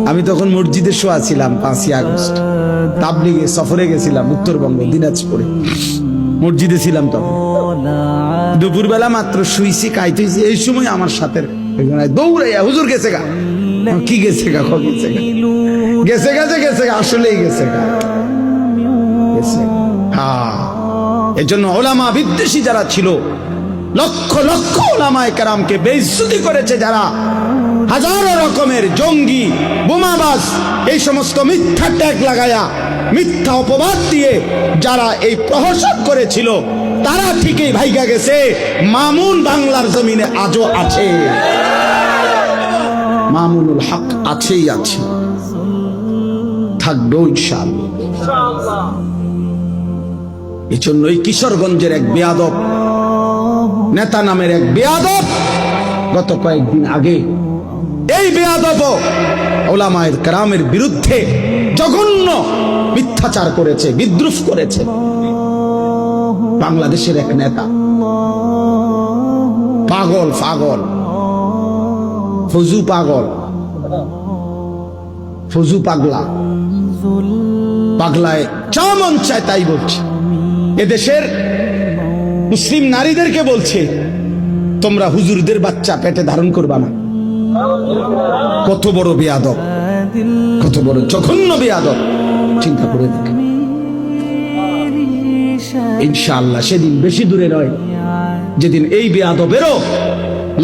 আমি তখন মসজিদে শোয়া ছিলাম 5ই আগস্ট, তাবলিগে সফরে গেছিলাম উত্তরবঙ্গ দিনাজপুরে, মসজিদে ছিলাম তখন। দুপুরবেলা মাত্র শুইছি, খাইতেছি, এই সময় আমার সাথে দৌড়াইয়া হুজুর গেছে গা। কি গেছে গা? গেছে গা, গেছে গেছে গেছে গা, আসলেই গেছে গা, গেছে। হ্যাঁ, এই জন্য ওলামা বিদ্বেষী যারা ছিল, লক্ষ লক্ষ ওলামায়ে কেরামকে বেইজ্জতি করেছে যারা, হাজারো রকমের জঙ্গি, বোমাবাজ, এই সমস্ত মিথ্যা ট্যাগ লাগায়া, মিথ্যা অপবাদ দিয়ে যারা এই প্রহসন করেছিল, তারা ঠিকই ভাইগা গেছে। মামুন বাংলার জমিনে আজও আছে, মামুনুল হক আছেই আছে, থাকবে ইনশাআল্লাহ। এই জন্যই কিশোরগঞ্জের এক বেয়াদব নেতা নামের এক বেয়াদব গত কয়েকদিন আগে, এই বেয়াদব ওলামায়ে কেরামের বিরুদ্ধে জঘন্য মিথ্যাচার করেছে, বিদ্রুপ করেছে। বাংলাদেশের এক নেতা, পাগল পাগল, ফজু পাগল, ফজু পাগলা, পাগলায় যা মন চায় তাই বলছে। এদেশের মুসলিম নারীদেরকে বলছে, তোমরা হুজুরদের বাচ্চা পেটে ধারণ করবা না। কত বড় বেয়াদব, কত বড় জঘন্য বেয়াদব, চিন্তা করে দেখেন। ইনশাআল্লাহ সেদিন বেশি দূরে নয়, যেদিন এই বেয়াদবেরও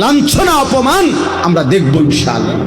লাঞ্ছনা অপমান আমরা দেখব ইনশাআল্লাহ।